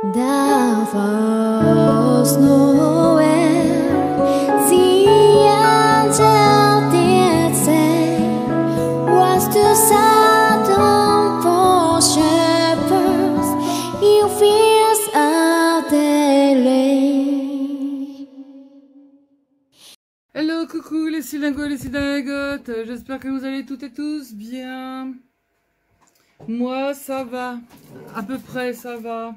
There was nowhere the angel did say was too sudden for shepherds in fears of delay. Hello, coucou les cylingos et les cylingotes, j'espère que vous allez toutes et tous bien. Moi ça va, à peu près ça va.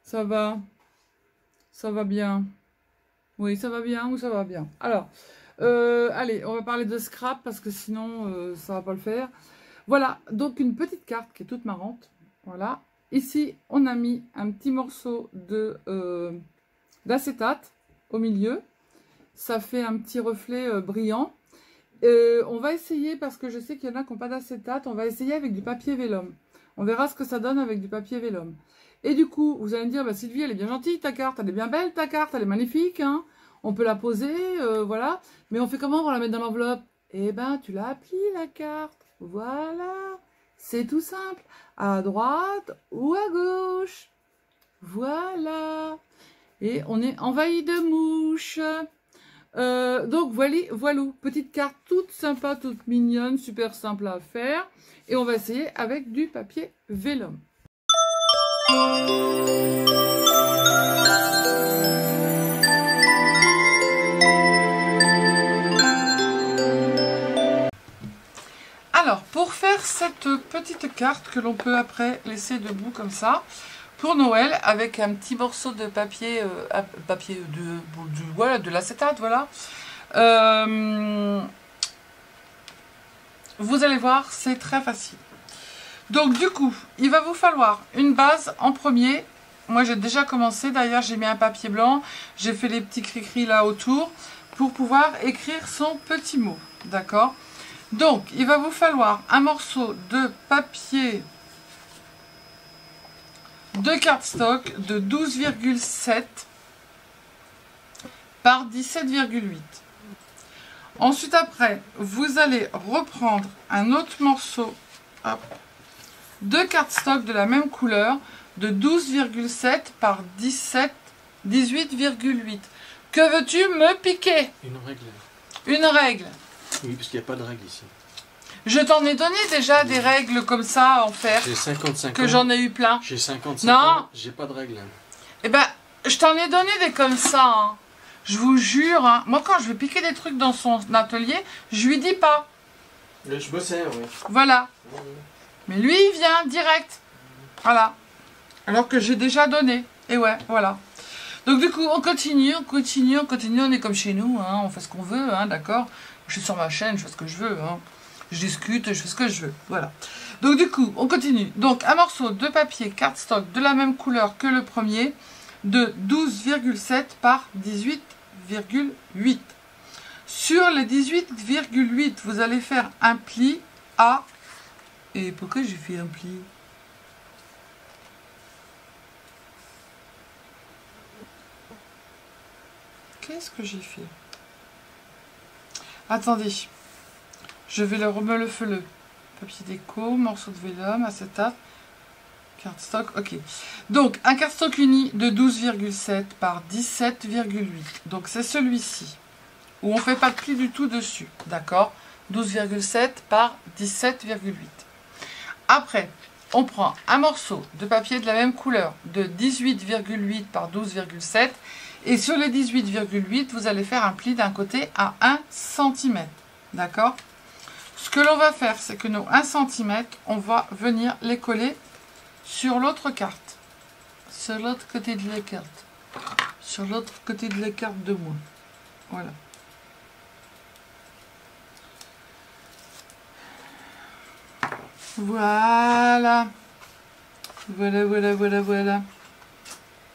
Ça va bien. Oui, ça va bien ou ça va bien. Alors, allez, on va parler de scrap parce que sinon, ça va pas le faire. Voilà, donc une petite carte qui est toute marrante. Voilà. Ici, on a mis un petit morceau d'acétate au milieu. Ça fait un petit reflet brillant. On va essayer, parce que je sais qu'il y en a qui n'ont pas d'acétate, on va essayer avec du papier vélum. On verra ce que ça donne avec du papier vélum. Et du coup, vous allez me dire, bah, Sylvie, elle est bien gentille, ta carte, elle est bien belle, ta carte, elle est magnifique, hein. On peut la poser, voilà. Mais on fait comment pour la mettre dans l'enveloppe? Eh ben, tu la plies, la carte. Voilà. C'est tout simple. À droite ou à gauche. Voilà. Et on est envahi de mouches. Donc, voilà, petite carte toute sympa, toute mignonne, super simple à faire. Et on va essayer avec du papier vélum. Alors, pour faire cette petite carte que l'on peut après laisser debout comme ça, pour Noël, avec un petit morceau de papier, voilà, de l'acétate, voilà. Vous allez voir, c'est très facile. Donc du coup, il va vous falloir une base en premier. Moi j'ai déjà commencé, d'ailleurs j'ai mis un papier blanc, j'ai fait les petits cris-cris là autour pour pouvoir écrire son petit mot, d'accord? Donc il va vous falloir un morceau de papier de cardstock de 12,7 par 17,8. Ensuite après, vous allez reprendre un autre morceau, hop, de cardstock de la même couleur de 12,7 par 18,8. Que veux-tu me piquer? Une règle. Une règle. Oui, parce qu'il n'y a pas de règle ici. Je t'en ai donné déjà des règles comme ça à en faire. J'ai 55 ans. Que j'en ai eu plein. J'ai 55 non. ans. J'ai pas de règle. Eh ben, je t'en ai donné des comme ça. Hein. Je vous jure. Hein. Moi, quand je vais piquer des trucs dans son atelier, je lui dis pas. Je bossais, oui. Voilà. Mais lui, il vient direct. Voilà. Alors que j'ai déjà donné. Et ouais, voilà. Donc du coup, on continue. On est comme chez nous. Hein. On fait ce qu'on veut, hein, d'accord? Je suis sur ma chaîne, je fais ce que je veux. Hein. Je discute, je fais ce que je veux. Voilà. Donc du coup, on continue. Donc un morceau de papier cardstock de la même couleur que le premier, de 12,7 par 18,8. Sur les 18,8, vous allez faire un pli à... Et pourquoi j'ai fait un pli? Qu'est-ce que j'ai fait? Attendez. Je vais me le feuille. Papier déco, morceau de vélum, acétate, cardstock, ok. Donc, un cardstock uni de 12,7 par 17,8. Donc, c'est celui-ci. Où on ne fait pas de pli du tout dessus. D'accord? 12,7 par 17,8. Après, on prend un morceau de papier de la même couleur de 18,8 par 12,7. Et sur les 18,8, vous allez faire un pli d'un côté à 1 cm. D'accord? Ce que l'on va faire, c'est que nos 1 cm, on va venir les coller sur l'autre carte. Sur l'autre côté de la carte. Sur l'autre côté de la carte de moi. Voilà. Voilà. Voilà.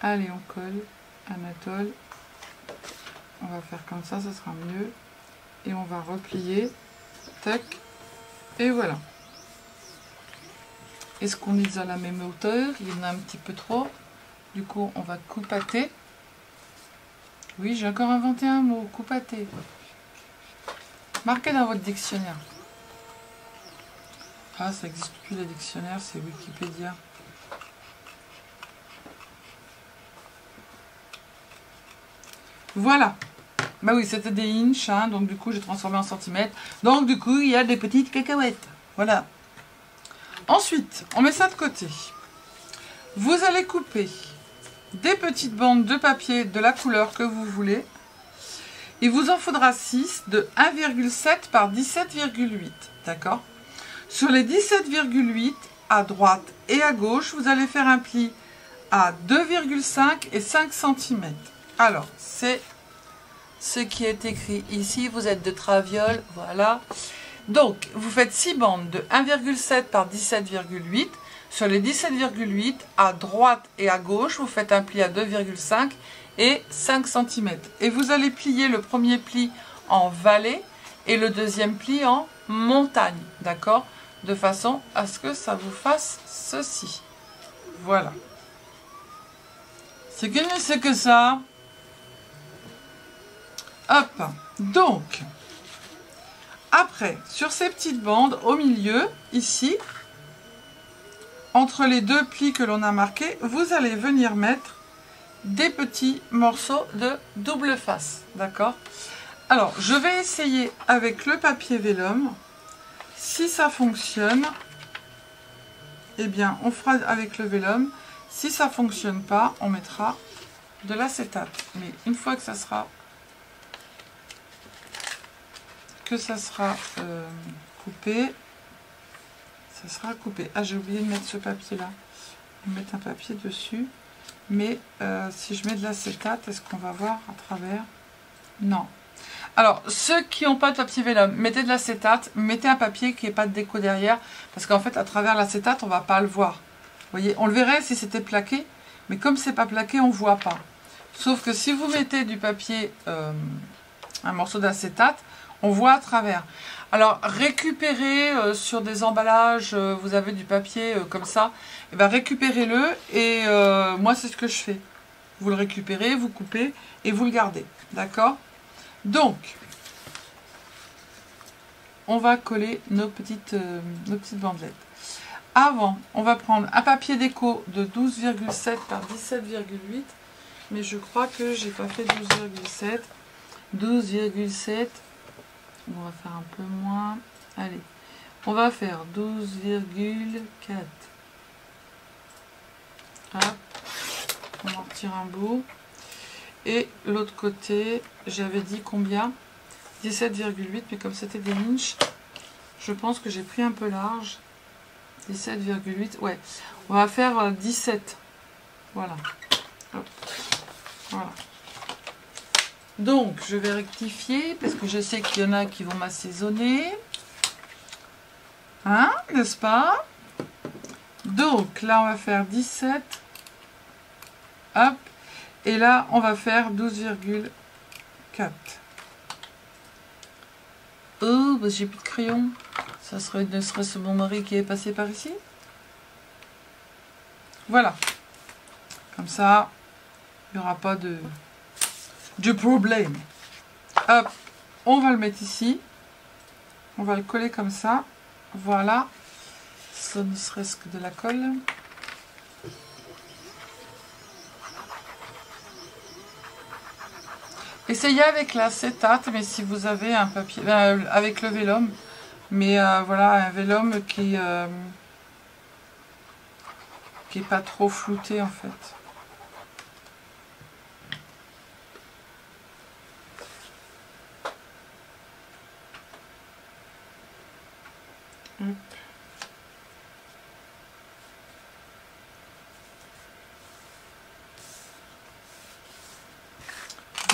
Allez, on colle. Anatole. On va faire comme ça sera mieux. Et on va replier. Tac. Et voilà. Est-ce qu'on est à la même hauteur? Il y en a un petit peu trop. Du coup, on va coupater. Oui, j'ai encore inventé un mot. Coupater. Marquez dans votre dictionnaire. Ah, ça n'existe plus le dictionnaire, c'est Wikipédia. Voilà. Bah oui, c'était des inches, hein, donc du coup, j'ai transformé en centimètres. Donc du coup, il y a des petites cacahuètes. Voilà. Ensuite, on met ça de côté. Vous allez couper des petites bandes de papier de la couleur que vous voulez. Il vous en faudra 6 de 1,7 par 17,8. D'accord? Sur les 17,8, à droite et à gauche, vous allez faire un pli à 2,5 et 5 cm. Alors, c'est ce qui est écrit ici. Vous êtes de Traviole, voilà. Donc, vous faites 6 bandes de 1,7 par 17,8. Sur les 17,8, à droite et à gauche, vous faites un pli à 2,5 et 5 cm. Et vous allez plier le premier pli en vallée et le deuxième pli en montagne, d'accord? De façon à ce que ça vous fasse ceci. Voilà. C'est que mieux c'est que ça. Hop. Donc, après, sur ces petites bandes, au milieu, ici, entre les deux plis que l'on a marqués, vous allez venir mettre des petits morceaux de double face, d'accord? Alors, je vais essayer avec le papier vélum. Si ça fonctionne, eh bien, on fera avec le vélum. Si ça ne fonctionne pas, on mettra de l'acétate. Mais une fois que ça sera coupé, ça sera coupé. Ah, j'ai oublié de mettre ce papier-là. Je vais mettre un papier dessus. Mais si je mets de l'acétate, est-ce qu'on va voir à travers? Non. Alors, ceux qui n'ont pas de papier vélum, mettez de l'acétate, mettez un papier qui n'ait pas de déco derrière, parce qu'en fait, à travers l'acétate, on ne va pas le voir. Vous voyez, on le verrait si c'était plaqué, mais comme c'est pas plaqué, on ne voit pas. Sauf que si vous mettez du papier, un morceau d'acétate, on voit à travers. Alors, récupérez sur des emballages, vous avez du papier comme ça, et ben récupérez-le, et moi, c'est ce que je fais. Vous le récupérez, vous coupez, et vous le gardez, d'accord ? Donc, on va coller nos petites bandelettes. Avant, on va prendre un papier déco de 12,7 par 17,8. Mais je crois que j'ai pas fait 12,7. 12,7. On va faire un peu moins. Allez, on va faire 12,4. Hop, on en retire un bout. Et l'autre côté, j'avais dit combien? 17,8, mais comme c'était des inches, je pense que j'ai pris un peu large. 17,8, ouais. On va faire 17. Voilà. Hop. Voilà. Donc, je vais rectifier, parce que je sais qu'il y en a qui vont m'assaisonner. Hein, n'est-ce pas? Donc, là, on va faire 17. Hop. Et là, on va faire 12,4. Oh, bah, j'ai plus de crayon. Ça ne serait-ce mon mari qui est passé par ici? Voilà. Comme ça, il n'y aura pas de problème. Hop, on va le mettre ici. On va le coller comme ça. Voilà. Ça ne serait-ce que de la colle. Essayez avec l'acétate, mais si vous avez un papier, avec le vélum, mais voilà, un vélum qui est pas trop flouté en fait. Hop.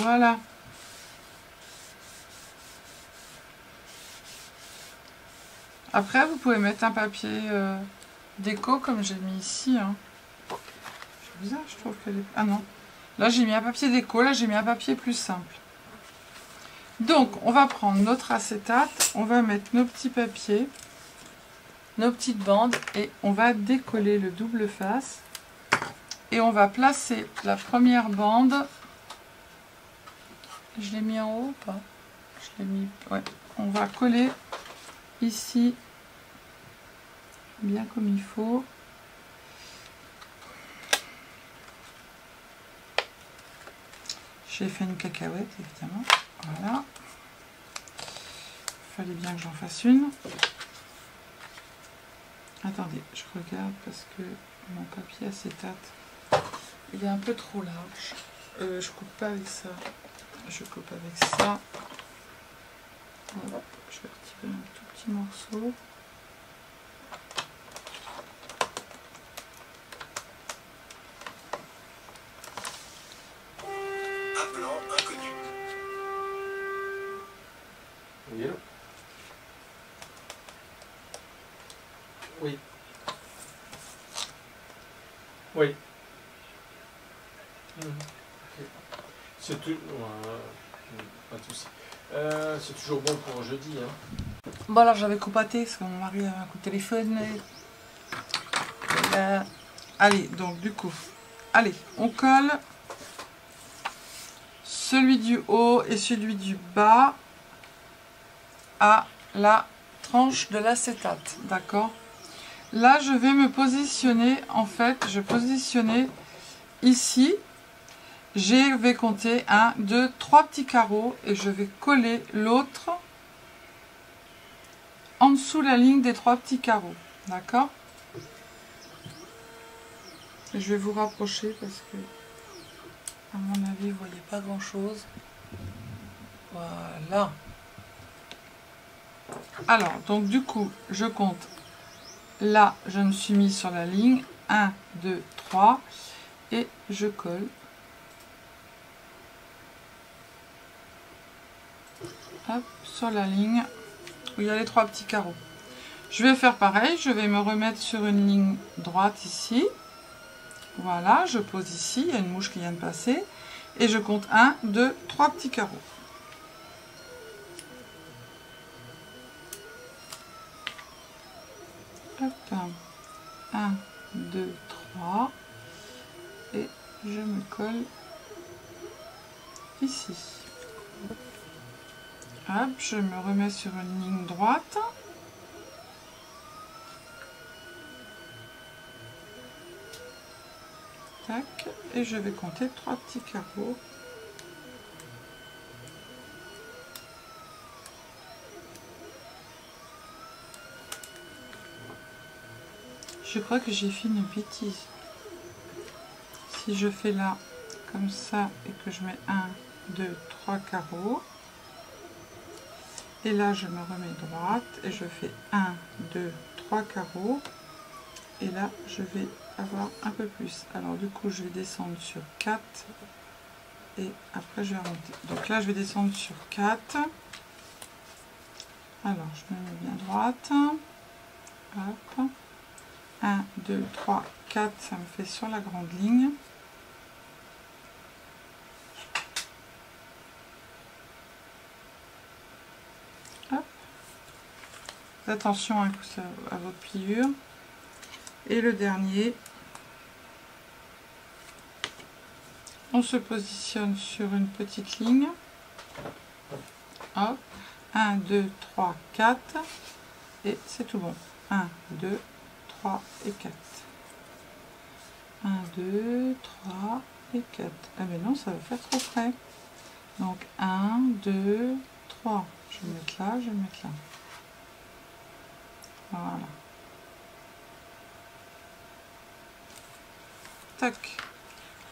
Voilà. Après, vous pouvez mettre un papier déco comme j'ai mis ici. Hein. C'est bizarre, je trouve que... Ah non. Là, j'ai mis un papier déco. Là, j'ai mis un papier plus simple. Donc, on va prendre notre acétate. On va mettre nos petits papiers. Nos petites bandes. Et on va décoller le double face. Et on va placer la première bande... Je l'ai mis en haut ou pas? Je l'ai mis... Ouais. On va coller ici bien comme il faut. J'ai fait une cacahuète, évidemment. Voilà. Il fallait bien que j'en fasse une. Attendez, je regarde parce que mon papier acétate, il est un peu trop large. Je coupe pas avec ça. Je coupe avec ça. Hop, je vais retirer un tout petit morceau. Appelant inconnu. Oui, allô? Oui. Oui. Ok. C'est tout. Pas de soucis. C'est toujours bon pour jeudi. Hein. Bon alors j'avais coupaté parce que mon mari avait un coup de téléphone. Allez, donc du coup, allez, on colle celui du haut et celui du bas à la tranche de l'acétate, d'accord? Là, je vais me positionner, en fait, je vais positionner ici. Je vais compter 1, 2, 3 petits carreaux et je vais coller l'autre en dessous la ligne des 3 petits carreaux, d'accord? Et je vais vous rapprocher parce que, à mon avis, vous voyez pas grand-chose. Voilà. Alors, donc du coup, je compte. Là, je me suis mis sur la ligne. 1, 2, 3. Et je colle. Hop, sur la ligne où il y a les 3 petits carreaux. Je vais faire pareil. Je vais me remettre sur une ligne droite ici. Voilà, je pose ici. Il y a une mouche qui vient de passer. Et je compte 1, 2, 3 petits carreaux. Hop, 1, 2, 3 et je me colle ici. Hop, je me remets sur une ligne droite. Tac, et je vais compter 3 petits carreaux. Je crois que j'ai fait une bêtise. Si je fais là, comme ça, et que je mets 1, 2, 3 carreaux, et là je me remets droite, et je fais 1, 2, 3 carreaux, et là je vais avoir un peu plus. Alors du coup, je vais descendre sur 4, et après je vais remonter. Donc là, je vais descendre sur 4. Alors, je me mets bien droite. Hop. 1, 2, 3, 4, ça me fait sur la grande ligne. Hop. Attention à votre pliure. Et le dernier, on se positionne sur une petite ligne. Hop. 1, 2, 3, 4. Et c'est tout bon. 1, 2, 3 et 4. 1, 2, 3 et 4. Ah mais non, ça va faire trop près. Donc 1, 2, 3. Je vais mettre là, je vais mettre là. Voilà. Tac.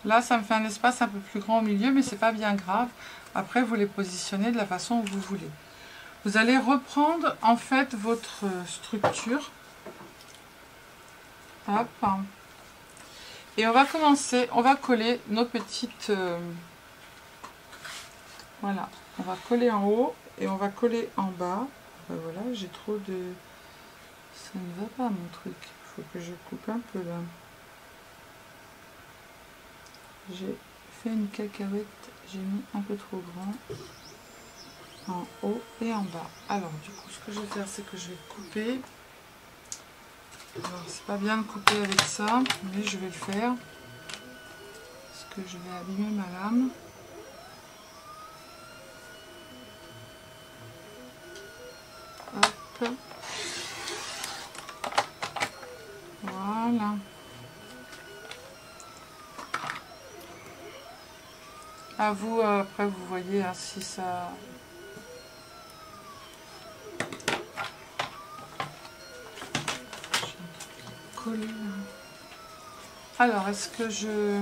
Là, ça me fait un espace un peu plus grand au milieu, mais c'est pas bien grave. Après, vous les positionnez de la façon que vous voulez. Vous allez reprendre en fait votre structure. Hop. Et on va commencer, on va coller nos petites... voilà, on va coller en haut et on va coller en bas. Ben voilà, j'ai trop de... Ça ne va pas mon truc, il faut que je coupe un peu là. J'ai fait une cacahuète, j'ai mis un peu trop grand en haut et en bas. Alors du coup, ce que je vais faire, c'est que je vais couper. Alors c'est pas bien de couper avec ça, mais je vais le faire parce que je vais abîmer ma lame. Hop. Voilà. À vous, après, vous voyez hein, si ça... Collé, là. Alors, est-ce que je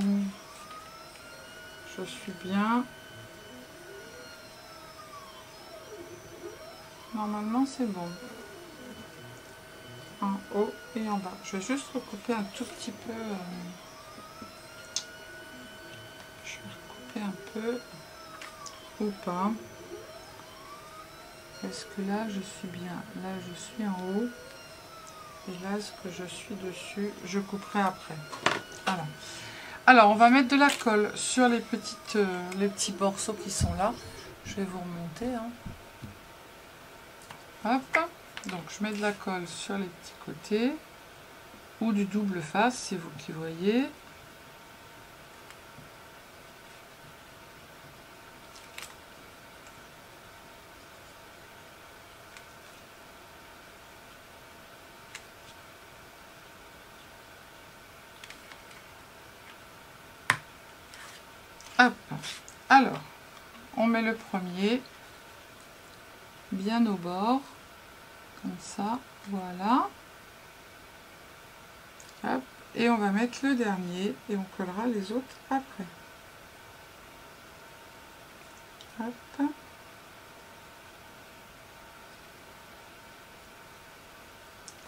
suis bien? Normalement, c'est bon. En haut et en bas. Je vais juste recouper un tout petit peu. Je vais recouper un peu. Ou pas. Est-ce que là, je suis bien? Là, je suis en haut. Et là, ce que je suis dessus, je couperai après. Voilà. Alors, on va mettre de la colle sur les petits morceaux qui sont là. Je vais vous remonter. Hein. Hop. Donc, je mets de la colle sur les petits côtés. Ou du double face, c'est vous qui voyez. Hop. Alors, on met le premier bien au bord, comme ça, voilà. Hop. Et on va mettre le dernier et on collera les autres après. Hop.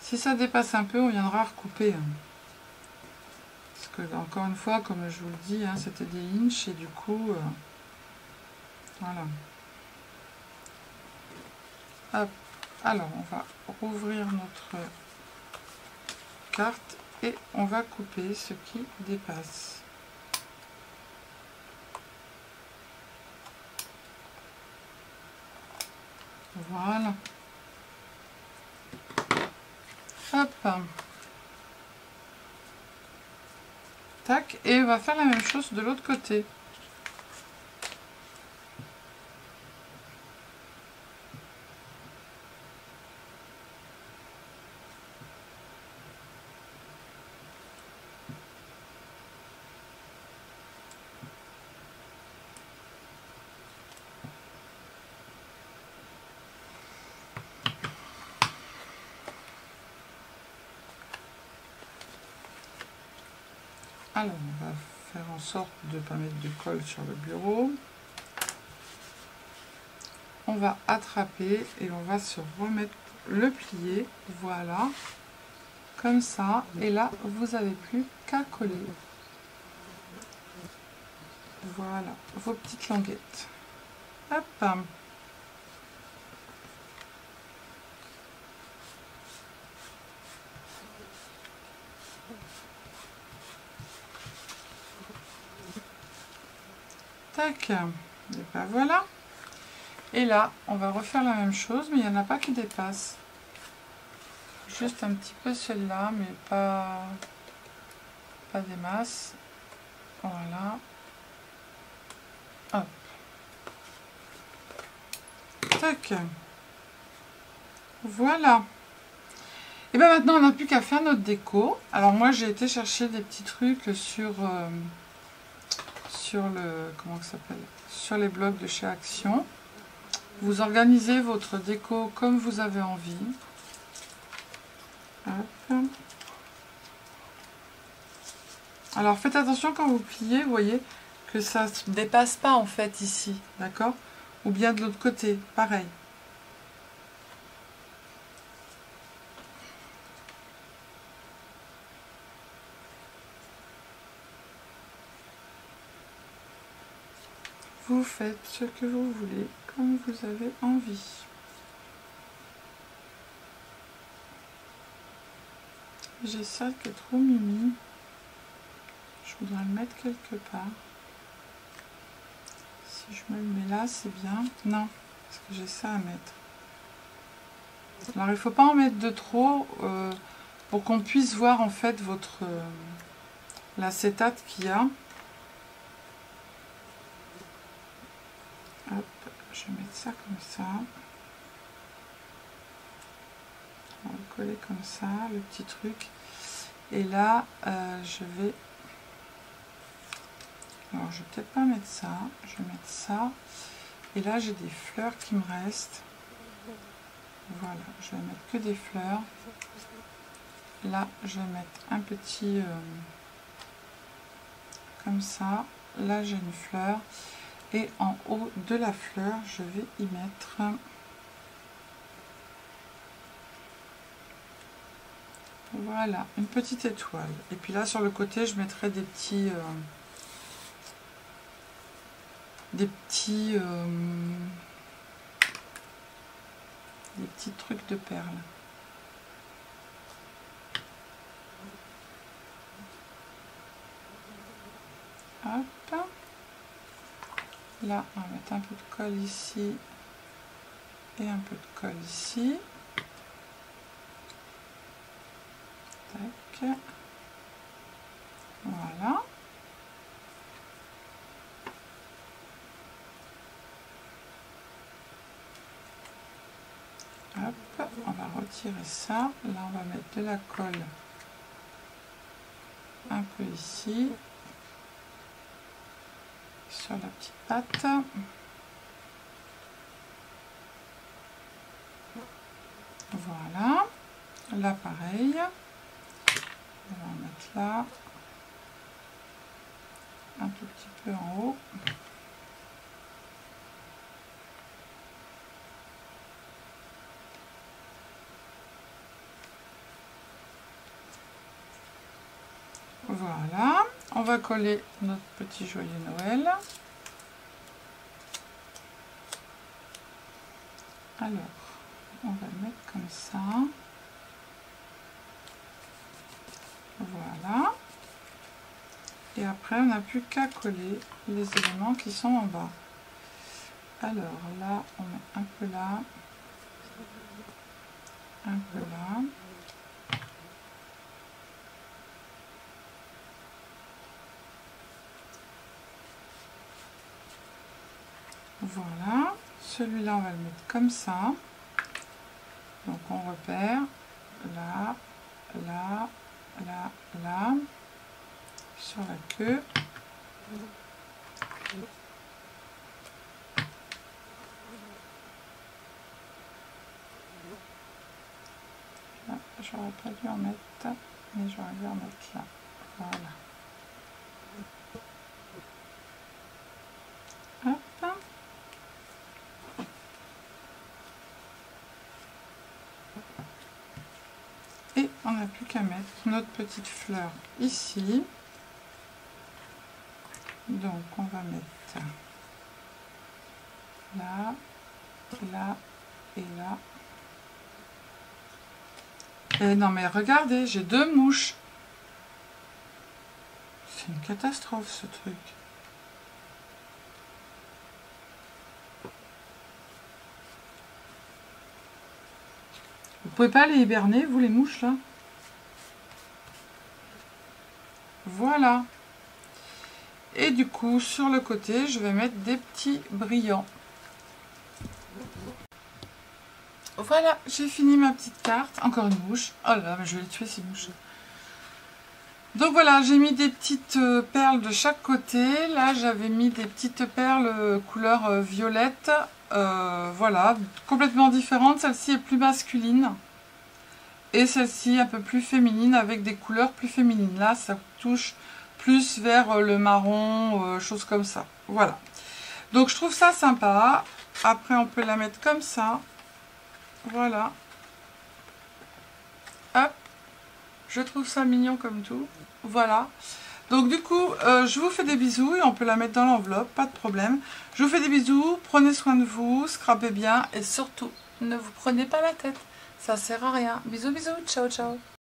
Si ça dépasse un peu, on viendra recouper. Hein. Parce que, encore une fois, comme je vous le dis, hein, c'était des inches et du coup, voilà. Hop. Alors, on va rouvrir notre carte et on va couper ce qui dépasse. Voilà. Hop. Tac. Et on va faire la même chose de l'autre côté. Alors, on va faire en sorte de ne pas mettre de colle sur le bureau. On va attraper et on va se remettre le plié. Voilà. Comme ça. Et là, vous n'avez plus qu'à coller. Voilà. Vos petites languettes. Hop. Tac. Et ben voilà. Et là, on va refaire la même chose, mais il n'y en a pas qui dépassent. Juste un petit peu celle-là, mais pas des masses. Voilà. Hop. Tac. Voilà. Et bien maintenant, on n'a plus qu'à faire notre déco. Alors moi, j'ai été chercher des petits trucs sur le... Comment ça s'appelle? Sur les blogs de chez Action. Vous organisez votre déco comme vous avez envie. Hop. Alors faites attention quand vous pliez, vous voyez que ça ne se dépasse pas en fait ici, d'accord? Ou bien de l'autre côté, pareil. Vous faites ce que vous voulez, comme vous avez envie. J'ai ça qui est trop mimi. Je voudrais le mettre quelque part. Si je me le mets là, c'est bien. Non, parce que j'ai ça à mettre. Alors, il ne faut pas en mettre de trop pour qu'on puisse voir en fait votre l'acétate qu'il y a. Hop, je vais mettre ça comme ça. On va le coller comme ça, le petit truc. Et là, je vais Alors, je vais peut-être pas mettre ça. Je vais mettre ça. Et là, j'ai des fleurs qui me restent. Voilà, je vais mettre que des fleurs. Là, je vais mettre un petit... comme ça. Là, j'ai une fleur. Et en haut de la fleur, je vais y mettre... Voilà, une petite étoile. Et puis là, sur le côté, je mettrai des petits... des petits trucs de perles. Hop. Là, on va mettre un peu de colle ici et un peu de colle ici. Tac. Voilà. Hop, on va retirer ça. Là, on va mettre de la colle un peu ici, sur la petite patte. Voilà. Là, pareil. On va en mettre là. Un tout petit peu en haut. Voilà, on va coller notre petit joyeux Noël. Alors, on va le mettre comme ça. Voilà. Et après, on n'a plus qu'à coller les éléments qui sont en bas. Alors là, on met un peu là. Un peu là. Voilà, celui-là on va le mettre comme ça. Donc on repère là, là, là, là, sur la queue. J'aurais pas dû en mettre, mais j'aurais dû en mettre là. Voilà. Hop. Et on n'a plus qu'à mettre notre petite fleur ici. Donc on va mettre là, là et là. Et non mais regardez, j'ai deux mouches. C'est une catastrophe ce truc. Vous pouvez pas les hiberner, vous les mouches là? Voilà. Et du coup, sur le côté, je vais mettre des petits brillants. Voilà, j'ai fini ma petite carte. Encore une mouche. Oh là, mais je vais les tuer ces mouches. Donc voilà, j'ai mis des petites perles de chaque côté. Là, j'avais mis des petites perles couleur violette. Voilà, complètement différentes. Celle-ci est plus masculine. Et celle-ci un peu plus féminine avec des couleurs plus féminines. Là, ça touche plus vers le marron, choses comme ça. Voilà. Donc, je trouve ça sympa. Après, on peut la mettre comme ça. Voilà. Hop. Je trouve ça mignon comme tout. Voilà. Donc, du coup, je vous fais des bisous. Et on peut la mettre dans l'enveloppe, pas de problème. Je vous fais des bisous. Prenez soin de vous. Scrapez bien. Et surtout, ne vous prenez pas la tête. Ça sert à rien. Bisous, bisous. Ciao, ciao.